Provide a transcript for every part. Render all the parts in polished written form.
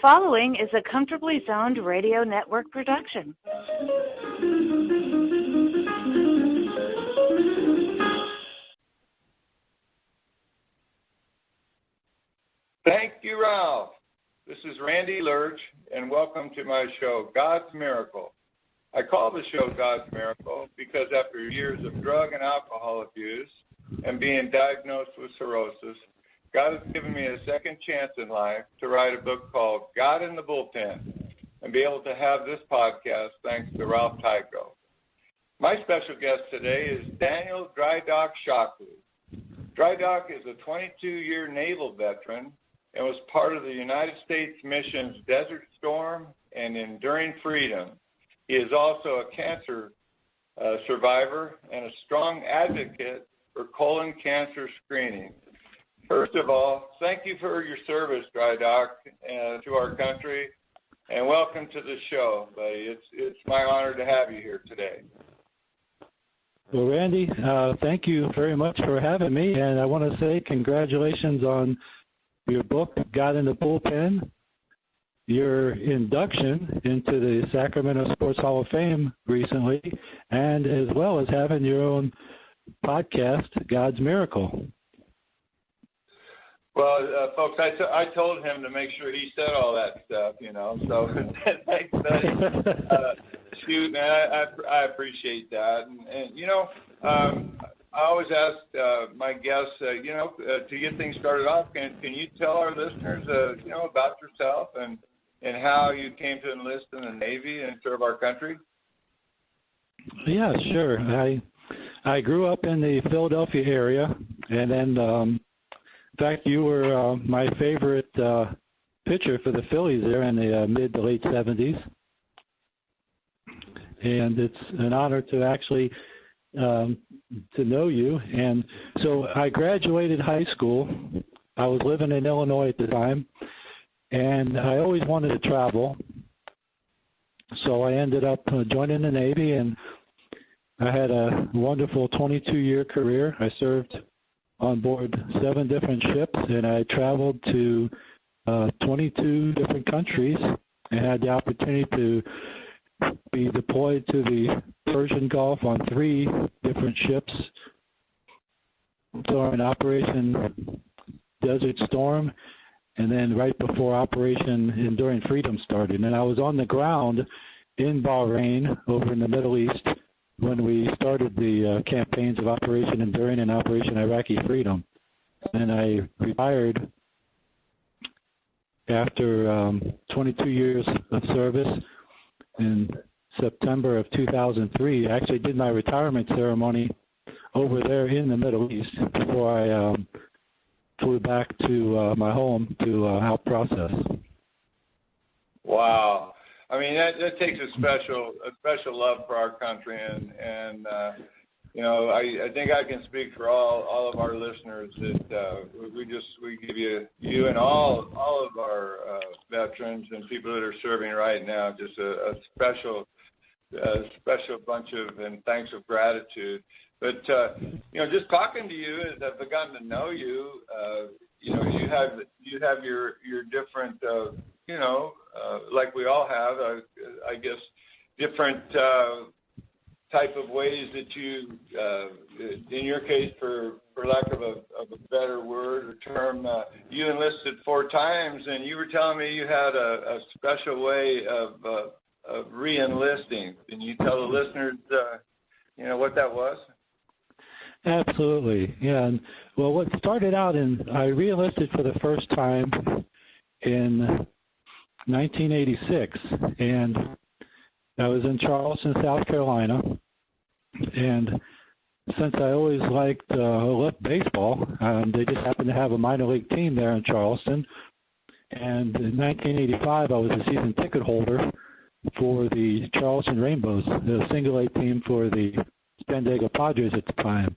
following is a Comfortably Zoned Radio Network production. Thank you, Ralph. This is Randy Lerch, and welcome to my show, God's Miracle. I call the show God's Miracle because after years of drug and alcohol abuse and being diagnosed with cirrhosis, God has given me a second chance in life to write a book called God in the Bullpen and be able to have this podcast thanks to Ralph Tycho. My special guest today is Daniel Dry Dock Shockley. Dry Dock is a 22-year naval veteran and was part of the United States missions Desert Storm and Enduring Freedom. He is also a cancer survivor and a strong advocate for colon cancer screening. First of all, thank you for your service, Dry Dock, to our country, and welcome to the show, buddy. It's my honor to have you here today. Well, Randy, thank you very much for having me, and I want to say congratulations on your book, God in the Bullpen, your induction into the Sacramento Sports Hall of Fame recently, and as well as having your own podcast, God's Miracle. Well, folks, I told him to make sure he said all that stuff, so thanks, buddy. Shoot, man, I appreciate that. And I always ask my guests, to get things started off, can you tell our listeners, about yourself and how you came to enlist in the Navy and serve our country? Yeah, sure. I grew up in the Philadelphia area, and then in fact, you were my favorite pitcher for the Phillies there in the mid to late 70s. And it's an honor to actually to know you. And so I graduated high school. I was living in Illinois at the time, and I always wanted to travel. So I ended up joining the Navy, and I had a wonderful 22-year career. I served on board 7 different ships, and I traveled to 22 different countries and had the opportunity to be deployed to the Persian Gulf on 3 different ships during Operation Desert Storm, and then right before Operation Enduring Freedom started. And I was on the ground in Bahrain over in the Middle East when we started the campaigns of Operation Enduring and Operation Iraqi Freedom. And I retired after 22 years of service in September of 2003. I actually did my retirement ceremony over there in the Middle East before I flew back to my home to help process. Wow. I mean, that takes a special love for our country, and I think I can speak for all of our listeners that we give you and all of our veterans and people that are serving right now just a special bunch of and thanks of gratitude. But just talking to you as I've begun to know you, you have your different like we all have, I guess, different type of ways that you, in your case, for lack of a better word or term, you enlisted 4 times, and you were telling me you had a special way of re-enlisting. Can you tell the listeners, what that was? Absolutely, yeah. And, well, what started out I re-enlisted for the first time in 1986, and I was in Charleston, South Carolina, and since I always liked baseball, they just happened to have a minor league team there in Charleston, and in 1985 I was a season ticket holder for the Charleston Rainbows, the single-A team for the San Diego Padres at the time.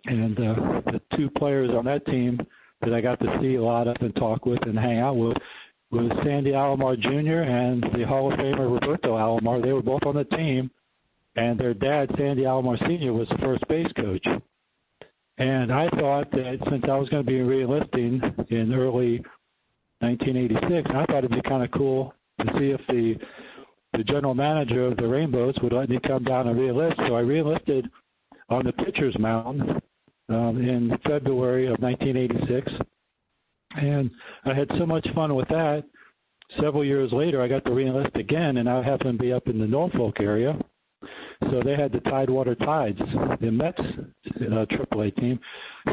And the 2 players on that team that I got to see a lot of and talk with and hang out with was Sandy Alomar Jr. and the Hall of Famer Roberto Alomar. They were both on the team, and their dad, Sandy Alomar Sr., was the first base coach. And I thought that since I was going to be re-enlisting in early 1986. I thought it'd be kind of cool to see if the general manager of the Rainbows would let me come down and re-enlist. So I re-enlisted on the pitcher's mound in February of 1986. And I had so much fun with that. Several years later, I got to re-enlist again, and I happened to be up in the Norfolk area. So they had the Tidewater Tides, the Mets AAA team.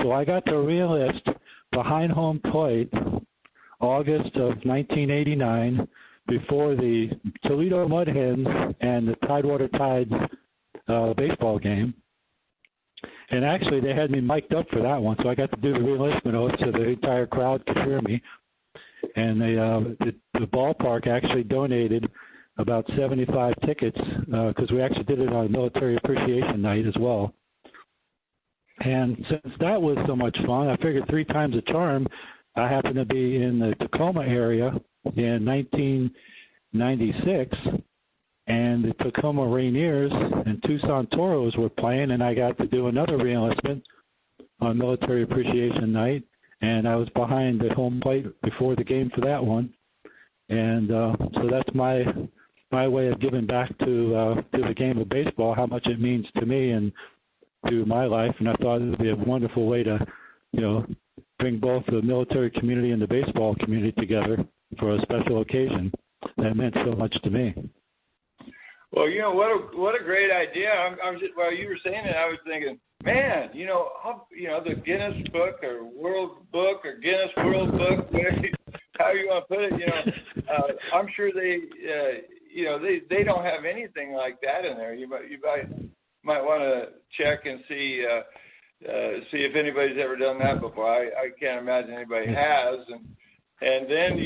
So I got to re-enlist behind home plate August of 1989 before the Toledo Mud Hens and the Tidewater Tides baseball game. And actually, they had me mic'd up for that one, so I got to do the re-enlistment oath so the entire crowd could hear me. And the ballpark actually donated about 75 tickets because we actually did it on Military Appreciation Night as well. And since that was so much fun, I figured 3 times a charm. I happened to be in the Tacoma area in 1996, and the Tacoma Rainiers and Tucson Toros were playing, and I got to do another re-enlistment on Military Appreciation Night, and I was behind the home plate before the game for that one. And so that's my way of giving back to the game of baseball, how much it means to me and to my life. And I thought it would be a wonderful way to, bring both the military community and the baseball community together for a special occasion that meant so much to me. Well, what a great idea. I'm just, while you were saying it, I was thinking, man, the Guinness Book or World Book or Guinness World Book, how you want to put it, I'm sure they don't have anything like that in there. You might want to check and see if anybody's ever done that before. I can't imagine anybody has. And then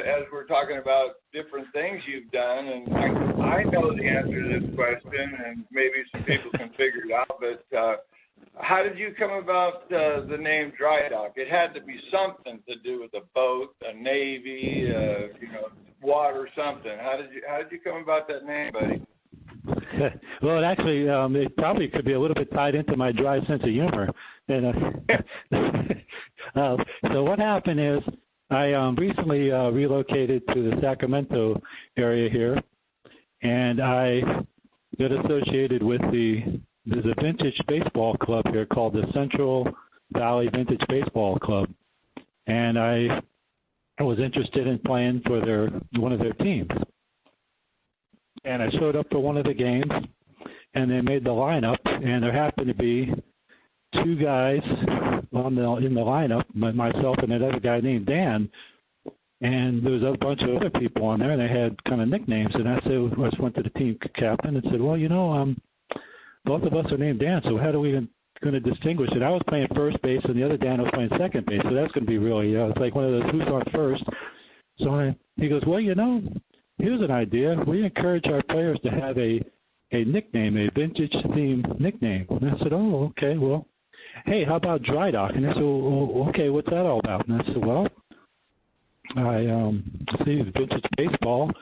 as we're talking about different things you've done, and I know the answer to this question, and maybe some people can figure it out, but how did you come about the name Dry Dock? It had to be something to do with a boat, a navy, water, something. How did you come about that name, buddy? Well, it actually, it probably could be a little bit tied into my dry sense of humor. And so what happened is I recently relocated to the Sacramento area here, and I got associated with there's a vintage baseball club here called the Central Valley Vintage Baseball Club, and I was interested in playing for one of their teams. And I showed up for one of the games, and they made the lineup, and there happened to be 2 guys in the lineup, myself and another guy named Dan, and there was a bunch of other people on there, and they had kind of nicknames. And I just went to the team captain and said, well, both of us are named Dan, so how are we going to distinguish it? I was playing first base, and the other Dan was playing second base, so that's going to be really, it's like one of those who's on first. So he goes, well, here's an idea. We encourage our players to have a nickname, a vintage-themed nickname. And I said, oh, okay, well, hey, how about Dry Dock? And they said, well, okay, what's that all about? And I said, well, I see vintage baseball.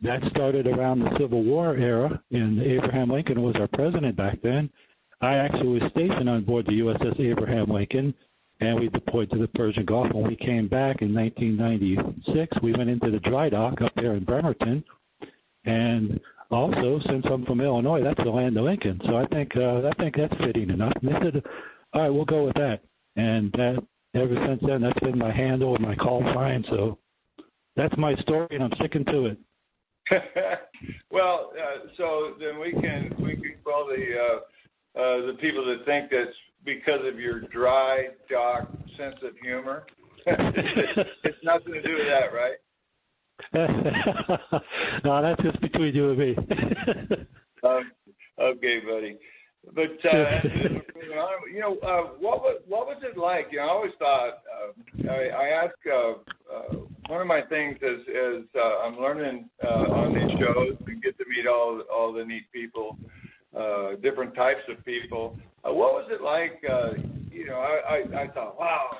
That started around the Civil War era, and Abraham Lincoln was our president back then. I actually was stationed on board the USS Abraham Lincoln, and we deployed to the Persian Gulf. When we came back in 1996, we went into the dry dock up there in Bremerton. And also, since I'm from Illinois, that's the land of Lincoln. So I think that's fitting enough. And they said, all right, we'll go with that. And that, ever since then, that's been my handle and my call sign. So that's my story, and I'm sticking to it. Well, so then we can call the people that think that's because of your dry dock sense of humor. It's nothing to do with that, right? No, that's just between you and me. Okay, buddy. But what was it like? I always thought I ask one of my things is I'm learning on these shows and get to meet all the neat people, different types of people. What was it like? I thought, wow,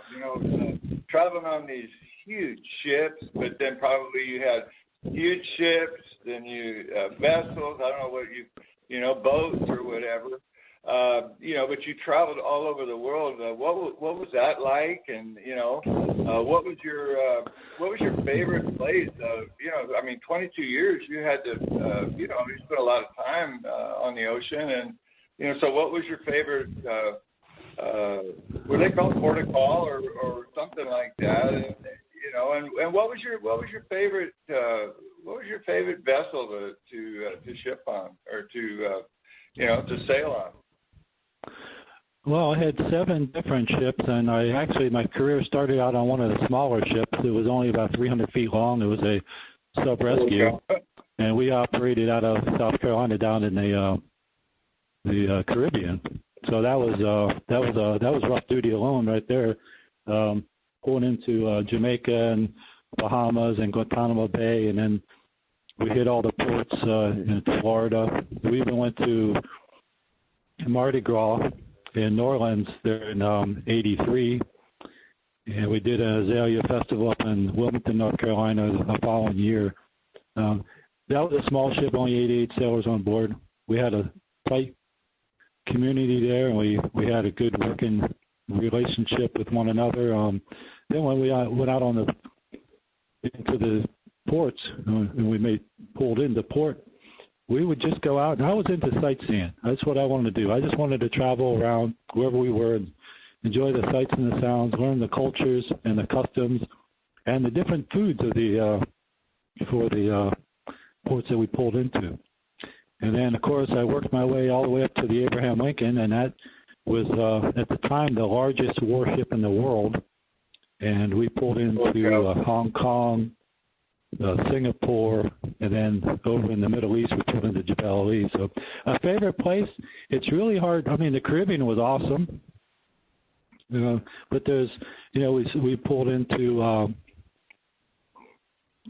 traveling on these huge ships, but then probably you had huge ships, then you vessels. I don't know what boats or whatever. but you traveled all over the world. What was that like? And what was your favorite place? 22 years. You had to, you spent a lot of time on the ocean, and so what was your favorite? Were they called port of call or something like that? And what was your favorite? What was your favorite vessel to ship on or to sail on? Well, I had 7 different ships, and my career started out on one of the smaller ships. It was only about 300 feet long. It was a sub-rescue, and we operated out of South Carolina down in the Caribbean. So that was rough duty alone right there, going into Jamaica and Bahamas and Guantanamo Bay, and then we hit all the ports in Florida. We even went to Mardi Gras in New Orleans there in '83, and we did an Azalea Festival up in Wilmington, North Carolina the following year. That was a small ship, only 88 sailors on board. We had a tight community there, and we had a good working relationship with one another. Then when we went out into the ports and we pulled into port, we would just go out, and I was into sightseeing. That's what I wanted to do. I just wanted to travel around wherever we were and enjoy the sights and the sounds, learn the cultures and the customs and the different foods of for the ports that we pulled into. And then, of course, I worked my way all the way up to the Abraham Lincoln, and that was, at the time, the largest warship in the world. And we pulled into Hong Kong, Singapore, and then over in the Middle East, we pulled into Jebel Ali. So a favorite place, it's really hard. I mean, the Caribbean was awesome. But there's, we pulled into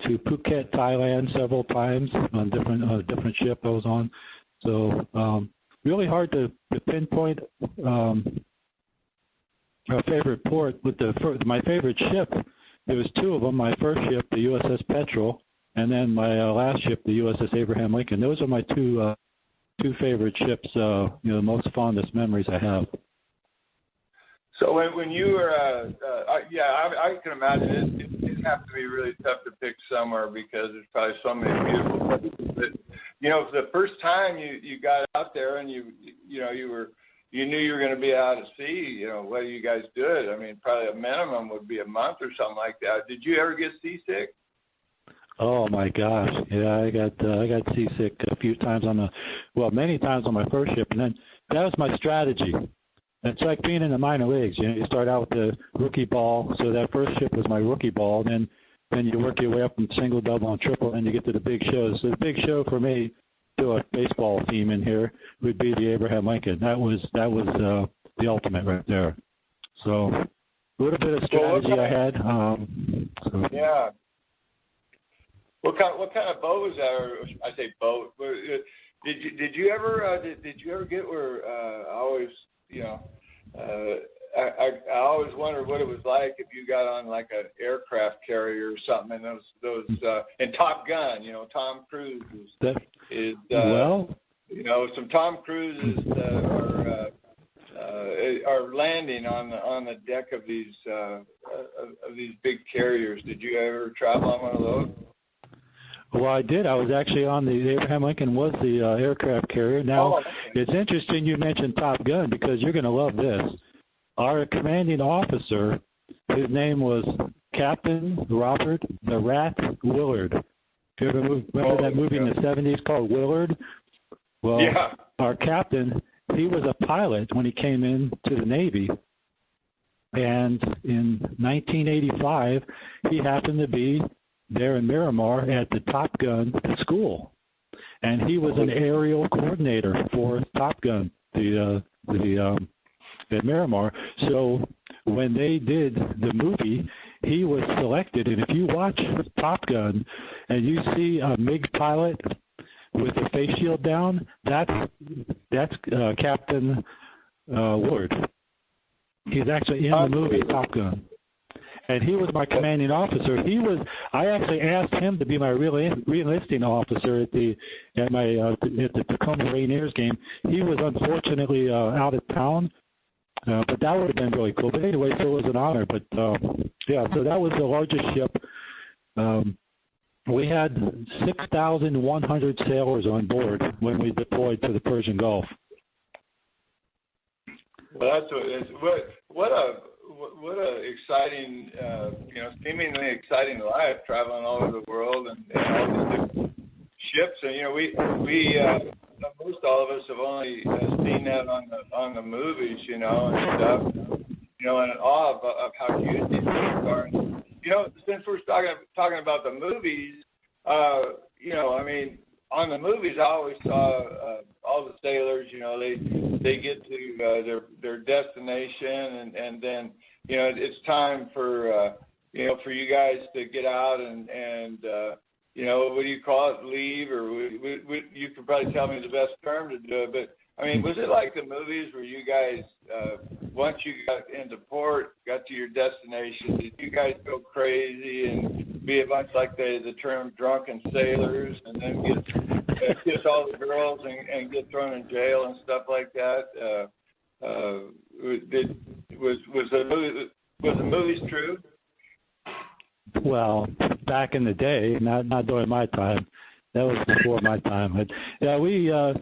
to Phuket, Thailand several times on different ship I was on. So really hard to pinpoint our favorite port. With my favorite ship, there was 2 of them. My first ship, the USS Petrel, and then my last ship, the USS Abraham Lincoln. Those are my two favorite ships. The most fondest memories I have. So when you were, I can imagine it didn't have to be really tough to pick somewhere because there's probably so many beautiful places. But the first time you got out there and you knew you were going to be out at sea. What do you guys do? I mean, probably a minimum would be a month or something like that. Did you ever get seasick? Oh my gosh, yeah, I got seasick a few times many times on my first ship, and then that was my strategy. It's like being in the minor leagues. You start out with the rookie ball, so that first ship was my rookie ball. Then you work your way up from single, double, and triple, and you get to the big shows. So the big show for me, to a baseball team in here, would be the Abraham Lincoln. That was the ultimate right there. So a little bit of strategy I had. Yeah. What kind of boat was that? Or I say boat. Did you ever get where I always I always wondered what it was like if you got on like an aircraft carrier or something, and those and Top Gun, Tom Cruise is some Tom Cruises are landing on the deck of these big carriers. Did you ever travel on one of those? Well, I did. I was actually on the Abraham Lincoln was the aircraft carrier. Now, It's interesting you mentioned Top Gun because you're going to love this. Our commanding officer, his name was Captain Robert the Rat Willard. If you ever remember that movie in the 70s called Willard? Well, yeah. Our captain, he was a pilot when he came into the Navy. And in 1985, he happened to be there in Miramar at the Top Gun school, and he was an aerial coordinator for Top Gun, at Miramar. So when they did the movie, he was selected, and if you watch Top Gun and you see a MiG pilot with a face shield down, that's Captain Willard. He's actually in the movie Top Gun. and he was my commanding officer. I actually asked him to be my re-enlisting officer at the Tacoma Rainiers game. He was unfortunately out of town, but that would have been really cool. But anyway, so it was an honor. But yeah, so that was the largest ship. We had 6,100 sailors on board when we deployed to the Persian Gulf. Well, that's what a exciting, seemingly exciting life, traveling all over the world and all these different ships. And most all of us have only seen that on the movies, and stuff, and in awe of how huge these ships are. And, since we're talking about the movies, on the movies, I always saw all the sailors, they get to their destination, and then, it's time for you guys to get out and what do you call it, leave, or you could probably tell me the best term to do it, but was it like the movies where you guys, once you got into port, got to your destination, did you guys go crazy and be a bunch like the term drunken sailors, and then kiss all the girls and get thrown in jail and stuff like that? Was the movies true? Well, back in the day, not during my time. That was before my time. But yeah, we're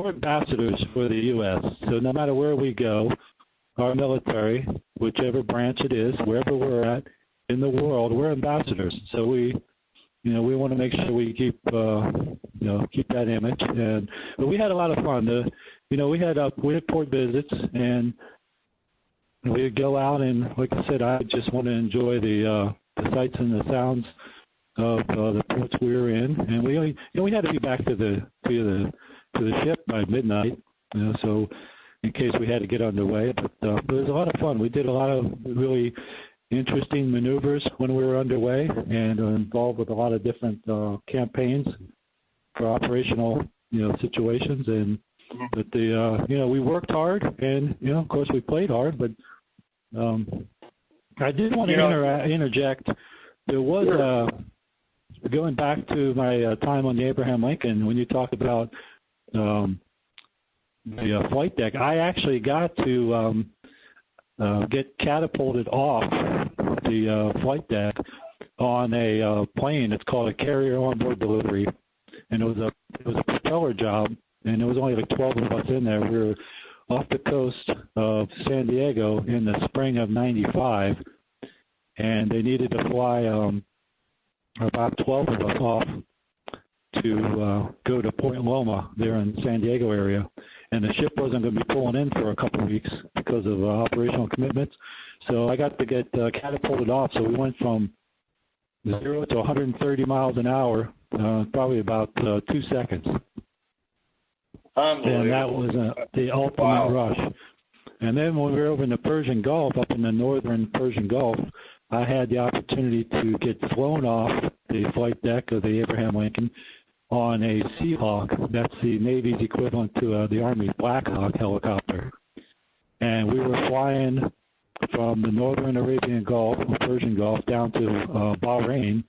ambassadors for the U.S. So no matter where we go, our military, whichever branch it is, wherever we're at in the world, we're ambassadors. So we want to make sure we keep that image. But we had a lot of fun. We had port visits, and we'd go out, and like I said, I just want to enjoy the sights and the sounds of the ports we were in, and we had to be back to the ship by midnight, so in case we had to get underway. But it was a lot of fun. We did a lot of really interesting maneuvers when we were underway, and involved with a lot of different campaigns for operational situations. And but we worked hard, and of course we played hard. But I did want to interject. There was going back to my time on the Abraham Lincoln, when you talk about the flight deck, I actually got to get catapulted off the flight deck on a plane. It's called a carrier onboard delivery, and it was a propeller job, and there was only like 12 of us in there. We were off the coast of San Diego in the spring of '95, and they needed to fly about 12 of us off to go to Point Loma there in San Diego area. And the ship wasn't going to be pulling in for a couple of weeks because of operational commitments. So I got to get catapulted off. So we went from 0 to 130 miles an hour, probably about 2 seconds. And that was the ultimate rush. And then when we were over in the Persian Gulf, up in the northern Persian Gulf, I had the opportunity to get flown off the flight deck of the Abraham Lincoln on a Seahawk. That's the Navy's equivalent to the Army's Black Hawk helicopter. And we were flying from the northern Arabian Gulf, Persian Gulf, down to Bahrain.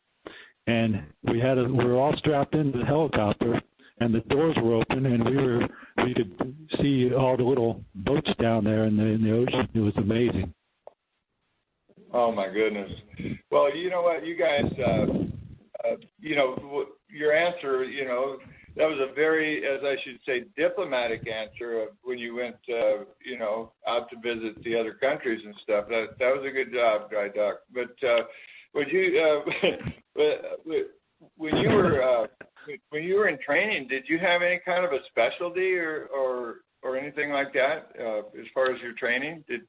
And we were all strapped into the helicopter, and the doors were open, and we could see all the little boats down there in the ocean. It was amazing. Oh my goodness! Well, you know what, you guys, your answer, that was a very, as I should say, diplomatic answer of when you went, out to visit the other countries and stuff. That was a good job, Dry Dock. But would you, when you were in training, did you have any kind of a specialty or anything like that as far as your training? Did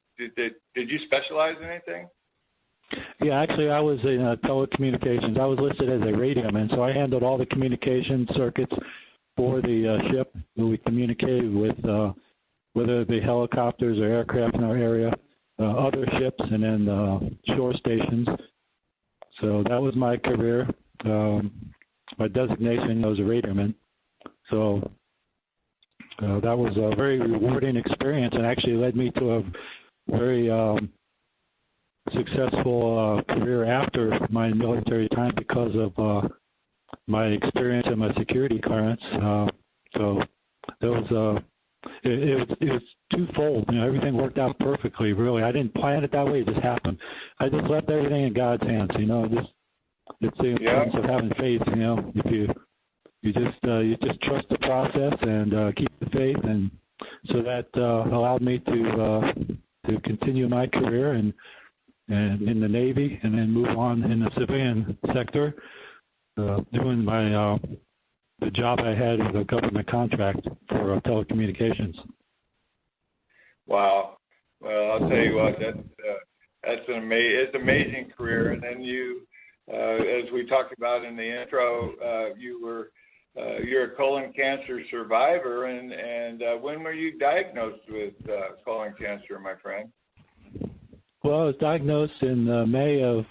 you specialize in anything? Yeah, actually, I was in telecommunications. I was listed as a radioman, so I handled all the communication circuits for the ship. We communicated with whether it be helicopters or aircraft in our area, other ships, and then shore stations. So that was my career. My designation was a radioman. So that was a very rewarding experience, and actually led me to a very successful career after my military time because of my experience and my security clearance. So that was it was twofold. Everything worked out perfectly. Really, I didn't plan it that way. It just happened. I just left everything in God's hands. It's the importance of having faith. If you just trust the process and keep the faith, and so that allowed me to continue my career and in the Navy, and then move on in the civilian sector, doing my the job I had with a government contract for telecommunications. Wow. Well, I'll tell you what, that's an amazing career. And then you, as we talked about in the intro, you're a colon cancer survivor. And when were you diagnosed with colon cancer, my friend? Well, I was diagnosed in May of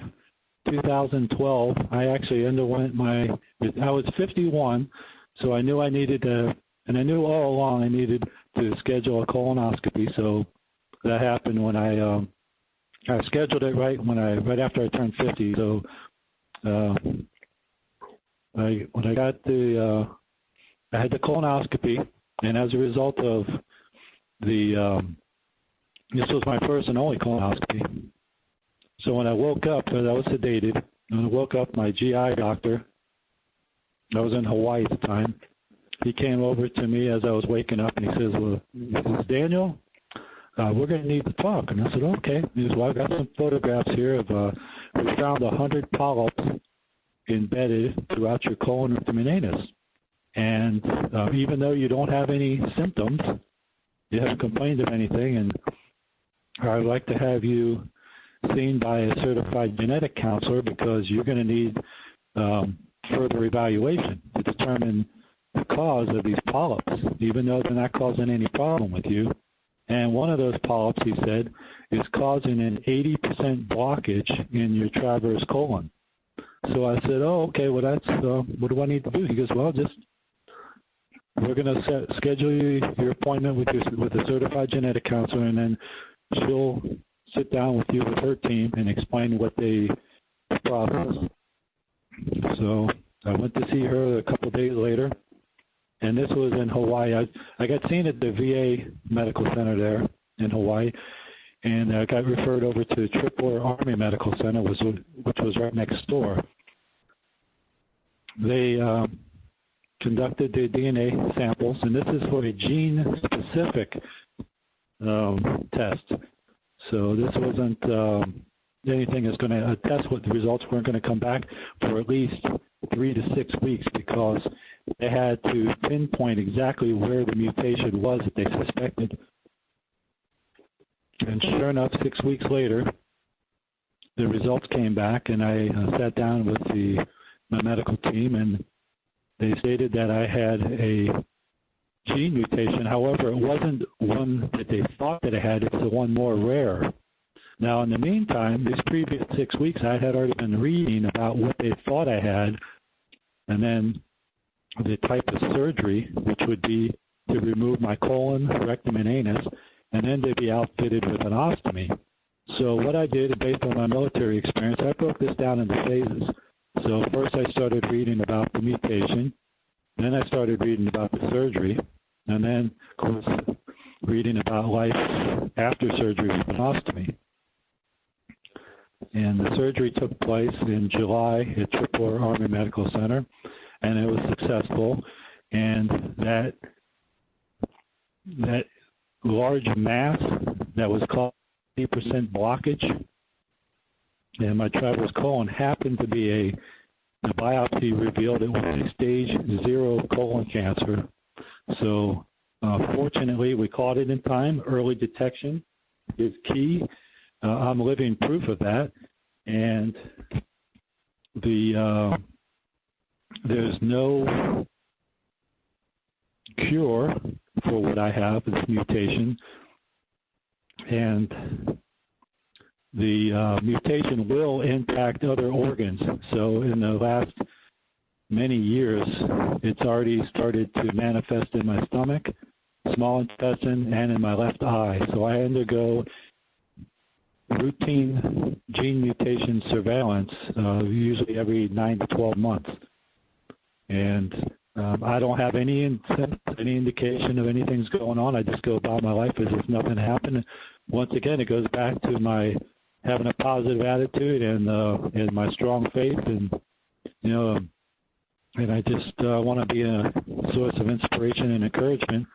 2012. I actually underwent I was 51, so I knew I needed to, and I knew all along I needed to schedule a colonoscopy. So that happened when I scheduled it right after I turned 50. So when I got I had the colonoscopy, and as a result of this was my first and only colonoscopy. So when I woke up, I was sedated. When I woke up, my GI doctor, I was in Hawaii at the time, he came over to me as I was waking up, and he says, Daniel, we're going to need to talk. And I said, okay. He says, well, I've got some photographs here of, we found 100 polyps embedded throughout your colon rectum and anus. And even though you don't have any symptoms, you haven't complained of anything, and I'd like to have you seen by a certified genetic counselor because you're going to need further evaluation to determine the cause of these polyps, even though they're not causing any problem with you. And one of those polyps, he said, is causing an 80% blockage in your transverse colon. So I said, oh, okay, well, that's what do I need to do? He goes, well, we're going to schedule your appointment with a certified genetic counselor, and then she'll sit down with you with her team and explain what they process. So I went to see her a couple of days later, and this was in Hawaii. I got seen at the VA Medical Center there in Hawaii, and I got referred over to Tripler Army Medical Center, which was right next door. They conducted the DNA samples, and this is for a gene-specific test. So this wasn't anything that's going to test what the results weren't going to come back for at least 3 to 6 weeks because they had to pinpoint exactly where the mutation was that they suspected. And sure enough, 6 weeks later, the results came back, and I sat down with my medical team, and they stated that I had a gene mutation. However, it wasn't one that they thought that I had. It's the one more rare. Now, in the meantime, these previous 6 weeks, I had already been reading about what they thought I had, and then the type of surgery, which would be to remove my colon, rectum, and anus, and then they'd be outfitted with an ostomy. So what I did, based on my military experience, I broke this down into phases. So first I started reading about the mutation, then I started reading about the surgery, and then, of course, reading about life after surgery with an ostomy. And the surgery took place in July at Tripler Army Medical Center, and it was successful. And that large mass that was called 80% blockage in my transverse colon happened to be the biopsy revealed it was a stage 0 colon cancer. So fortunately, we caught it in time. Early detection is key. I'm living proof of that. And there's no cure for what I have, this mutation. And the mutation will impact other organs. So in the last many years, it's already started to manifest in my stomach, small intestine, and in my left eye. So I undergo routine gene mutation surveillance, usually every 9 to 12 months. And I don't have any indication of anything's going on. I just go about my life as if nothing happened. Once again, it goes back to my having a positive attitude and my strong faith, and and I just want to be a source of inspiration and encouragement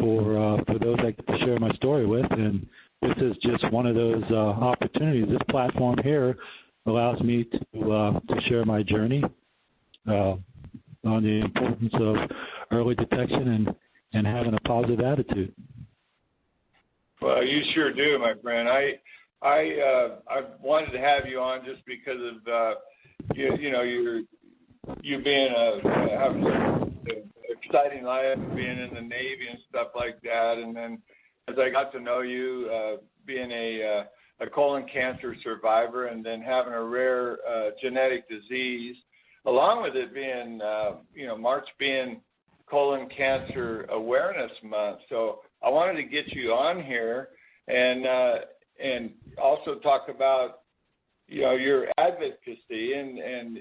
for those I get to share my story with. And this is just one of those opportunities. This platform here allows me to share my journey on the importance of early detection and having a positive attitude. Well, you sure do, my friend. I wanted to have you on just because of you being having an exciting life, being in the Navy and stuff like that, and then as I got to know you, being a colon cancer survivor, and then having a rare genetic disease, along with it being March being Colon Cancer Awareness Month. So I wanted to get you on here and also talk about your advocacy and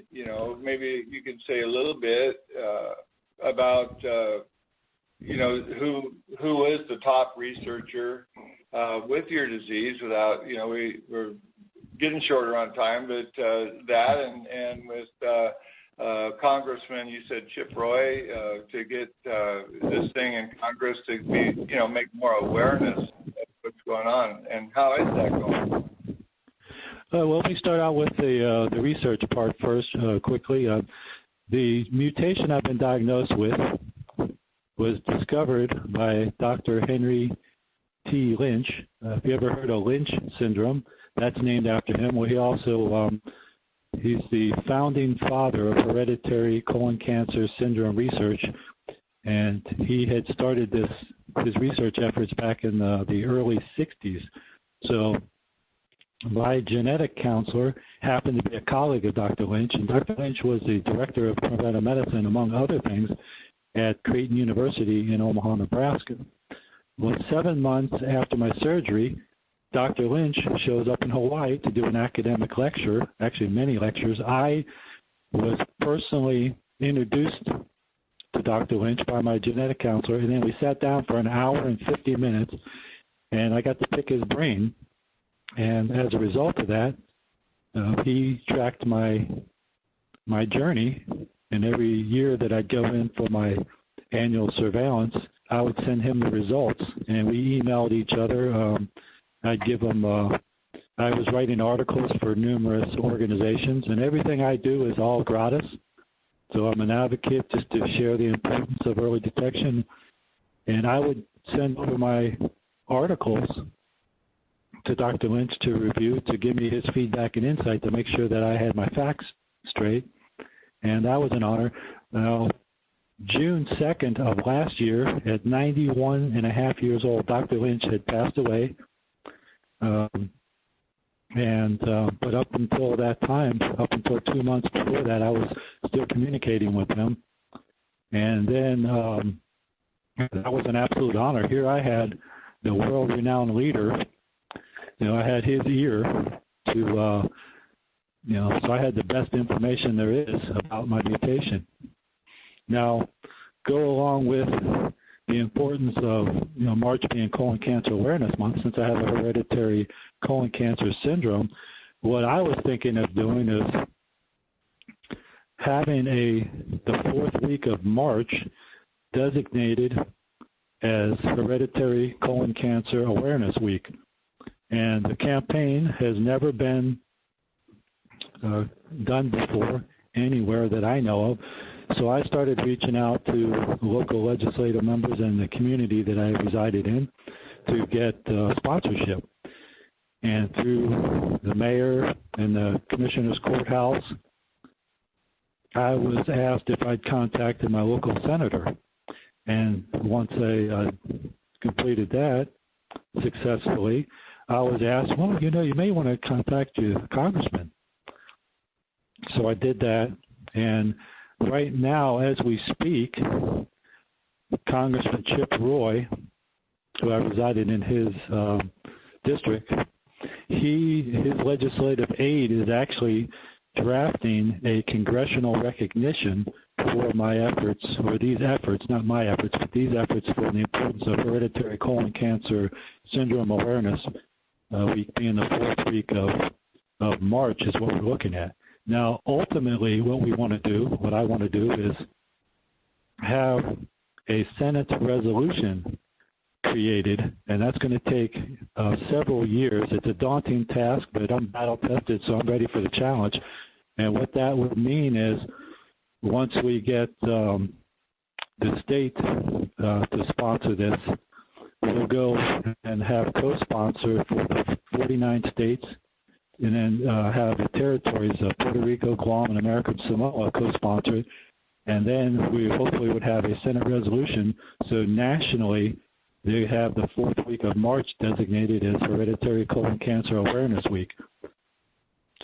maybe you could say a little bit about who is the top researcher with your disease. Without we're getting shorter on time, but that and with Congressman, you said Chip Roy, to get this thing in Congress to be make more awareness of what's going on. And how is that going? Well, let me start out with the research part first, quickly. The mutation I've been diagnosed with was discovered by Dr. Henry T. Lynch. If you ever heard of Lynch syndrome, that's named after him. Well, he also he's the founding father of hereditary colon cancer syndrome research, and he had started his research efforts back in the early 60s. So my genetic counselor happened to be a colleague of Dr. Lynch, and Dr. Lynch was the director of preventive medicine, among other things, at Creighton University in Omaha, Nebraska. Well, 7 months after my surgery, Dr. Lynch shows up in Hawaii to do an academic lecture, actually many lectures. I was personally introduced to Dr. Lynch by my genetic counselor, and then we sat down for an hour and 50 minutes, and I got to pick his brain. And as a result of that, he tracked my journey, and every year that I'd go in for my annual surveillance, I would send him the results, and we emailed each other. I'd give him, I was writing articles for numerous organizations, and everything I do is all gratis. So I'm an advocate just to share the importance of early detection. And I would send over my articles to Dr. Lynch to review, to give me his feedback and insight to make sure that I had my facts straight. And that was an honor. Now, June 2nd of last year, at 91 and a half years old, Dr. Lynch had passed away. But up until that time, up until 2 months before that, I was still communicating with him. And then that was an absolute honor. Here I had the world-renowned leader. I had his ear to, so I had the best information there is about my mutation. Now, go along with the importance of, March being Colon Cancer Awareness Month, since I have a hereditary colon cancer syndrome, what I was thinking of doing is having the fourth week of March designated as Hereditary Colon Cancer Awareness Week. And the campaign has never been done before anywhere that I know of. So I started reaching out to local legislative members in the community that I resided in to get sponsorship. And through the mayor and the commissioner's courthouse, I was asked if I'd contacted my local senator. And once I completed that successfully, I was asked, well, you may want to contact your congressman. So I did that, and right now, as we speak, Congressman Chip Roy, who I resided in his district, his legislative aide is actually drafting a congressional recognition for my efforts, or these efforts, not my efforts, but these efforts for the importance of hereditary colon cancer syndrome awareness week being the fourth week of March is what we're looking at. Now, ultimately, what I want to do is have a Senate resolution created, and that's going to take several years. It's a daunting task, but I'm battle-tested, so I'm ready for the challenge. And what that would mean is once we get the state to sponsor this, we'll go and have co-sponsor for the 49 states, and then have the territories of Puerto Rico, Guam, and American Samoa co-sponsor. And then we hopefully would have a Senate resolution. So nationally, they have the fourth week of March designated as Hereditary Colon Cancer Awareness Week.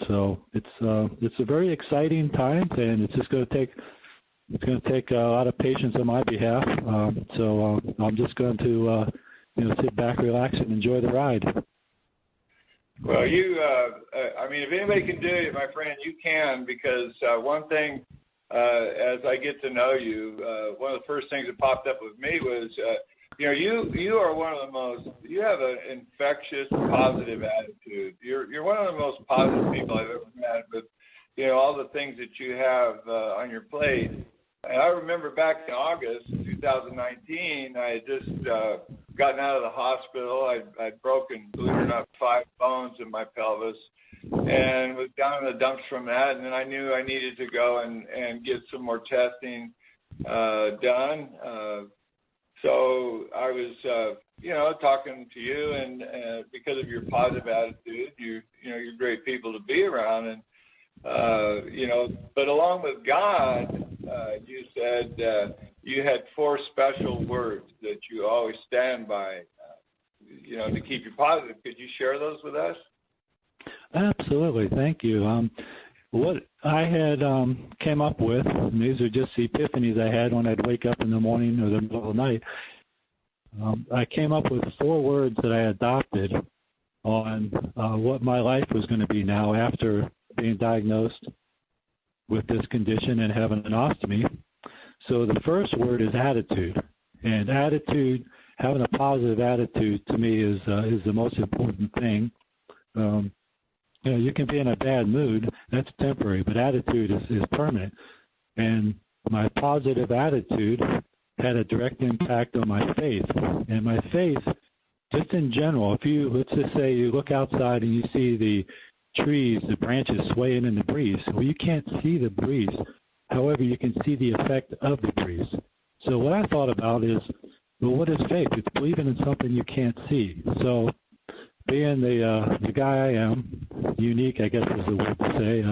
So it's a very exciting time, and it's going to take a lot of patience on my behalf. So I'm just going to sit back, relax, and enjoy the ride. Well, if anybody can do it, my friend, you can, because one thing, as I get to know you, one of the first things that popped up with me was, you are one of the most, you have an infectious, positive attitude. You're one of the most positive people I've ever met with, all the things that you have on your plate. And I remember back in August 2019, I had just gotten out of the hospital. I'd broken, believe it or not, 5 bones in my pelvis and was down in the dumps from that. And then I knew I needed to go and get some more testing done. So I was, talking to you, and because of your positive attitude, you're great people to be around. And, but along with God, you said you had 4 special words that you always stand by, to keep you positive. Could you share those with us? Absolutely. Thank you. What I had came up with, and these are just the epiphanies I had when I'd wake up in the morning or the middle of the night, I came up with 4 words that I adopted on what my life was going to be now after being diagnosed with this condition and having an ostomy. So the first word is attitude. And attitude, having a positive attitude to me is the most important thing. You can be in a bad mood, that's temporary, but attitude is permanent. And my positive attitude had a direct impact on my faith. And my faith, just in general, let's just say you look outside and you see the trees, the branches swaying in the breeze. Well, you can't see the breeze. However, you can see the effect of the breeze. So what I thought about is, well, what is faith? It's believing in something you can't see. So being the guy I am, unique, I guess is the word to say,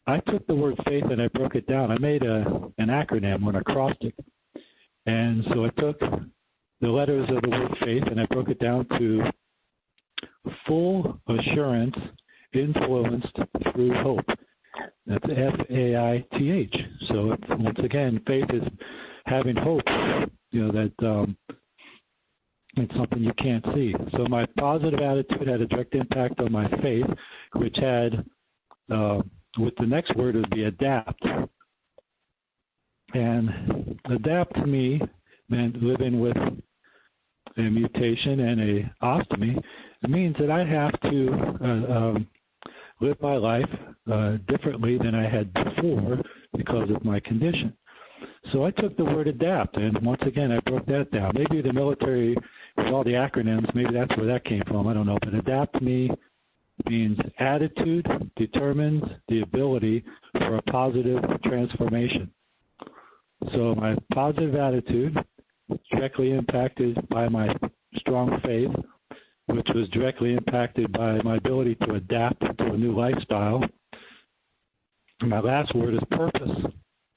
I took the word faith and I broke it down. I made an acronym or an acrostic. And so I took the letters of the word faith and I broke it down to full assurance influenced through hope. That's FAITH. So once again, faith is having hope, that it's something you can't see. So my positive attitude had a direct impact on my faith, which had, with the next word would be adapt. And adapt to me meant living with a mutation and a ostomy. It means that I have to live my life differently than I had before because of my condition. So I took the word adapt, and once again, I broke that down. Maybe the military, with all the acronyms, maybe that's where that came from. I don't know. But adapt to me means attitude determines the ability for a positive transformation. So my positive attitude was directly impacted by my strong faith, which was directly impacted by my ability to adapt to a new lifestyle. My last word is purpose.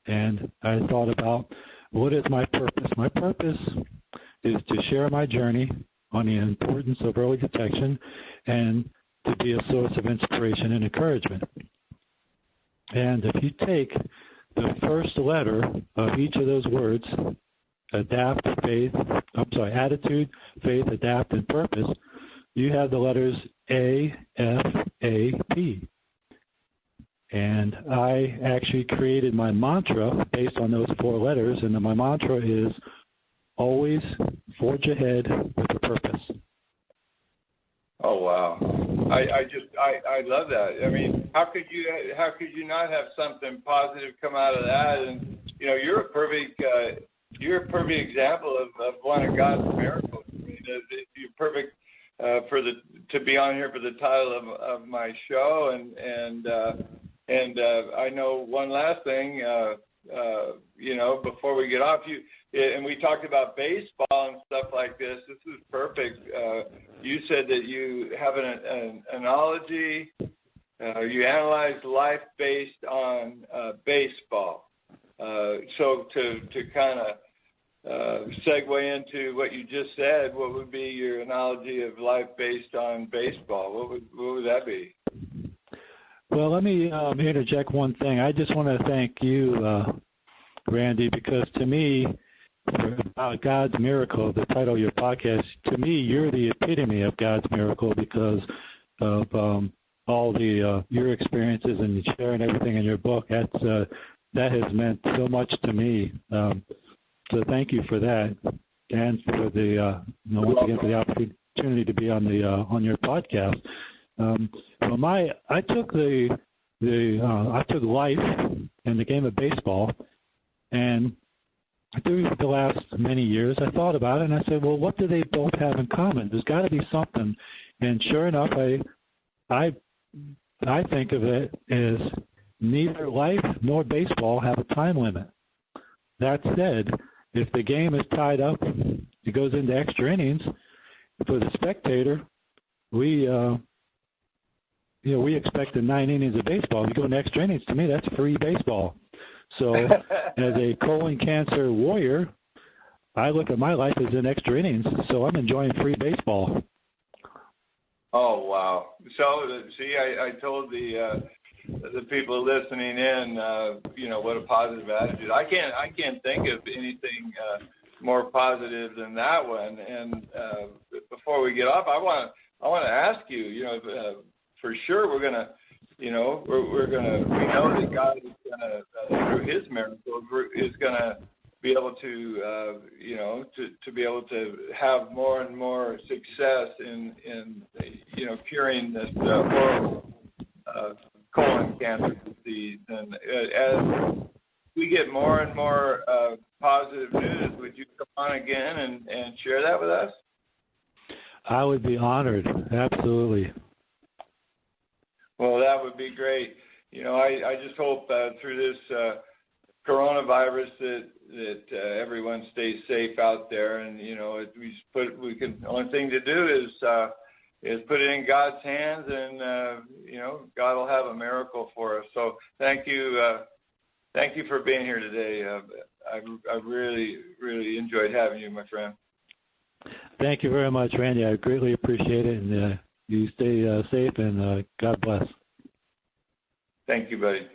And I thought about, what is my purpose? My purpose is to share my journey on the importance of early detection and to be a source of inspiration and encouragement. And if you take the first letter of each of those words, attitude, faith, adapt, and purpose, you have the letters AFAP. And I actually created my mantra based on those 4 letters, and my mantra is always forge ahead with a purpose. Oh wow! I love that. I mean, how could you not have something positive come out of that? And you know, you're a perfect example of one of God's miracles. I mean, you're perfect to be on here for the title of my show. And I know one last thing. You know, before we get off, and we talked about baseball and stuff like this. This is perfect. You said that you have an analogy. You analyze life based on baseball. So to kind of segue into what you just said, what would be your analogy of life based on baseball? What would that be? Well, let me interject one thing. I just want to thank you, Randy, because to me, about God's miracle, the title of your podcast, to me, you're the epitome of God's miracle because of all the your experiences and sharing everything in your book. That has meant so much to me. So thank you for that, and for the once again for the opportunity to be on your podcast. I took I took life and the game of baseball, and through the last many years, I thought about it, and I said, well, what do they both have in common? There's got to be something. And sure enough, I think of it as neither life nor baseball have a time limit. That said, if the game is tied up, it goes into extra innings. For the spectator, we expect 9 innings of baseball. If you go into extra innings, to me, that's free baseball. So as a colon cancer warrior, I look at my life as in extra innings, so I'm enjoying free baseball. Oh, wow. So, see, I told the people listening in, what a positive attitude. I can't think of anything more positive than that one. And before we get off, I want to ask you, for sure we're going to, we know that God is going to, through His miracles, is going to be able to, to be able to have more and more success in curing this horrible colon cancer disease. And as we get more and more positive news, would you come on again and share that with us? I would be honored. Absolutely. Well, that would be great. I just hope through this coronavirus that everyone stays safe out there, and only thing to do is put it in God's hands, and God will have a miracle for us. So thank you for being here today. I really, really enjoyed having you, my friend. Thank you very much, Randy. I greatly appreciate it, and you stay safe, and God bless. Thank you, buddy.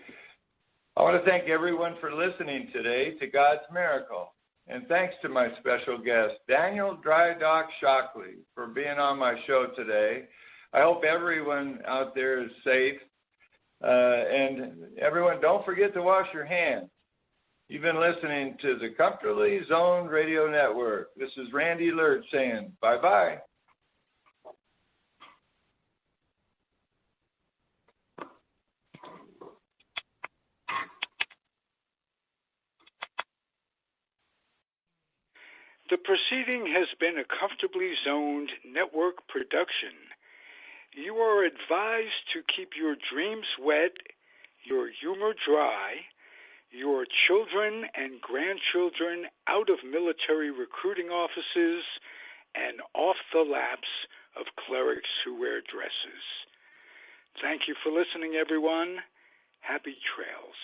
I want to thank everyone for listening today to God's Miracle. And thanks to my special guest, Daniel Dry Dock Shockley, for being on my show today. I hope everyone out there is safe. And everyone, don't forget to wash your hands. You've been listening to the Comfortably Zoned Radio Network. This is Randy Lerch saying bye-bye. The proceeding has been a Comfortably Zoned Network production. You are advised to keep your dreams wet, your humor dry, your children and grandchildren out of military recruiting offices, and off the laps of clerics who wear dresses. Thank you for listening, everyone. Happy trails.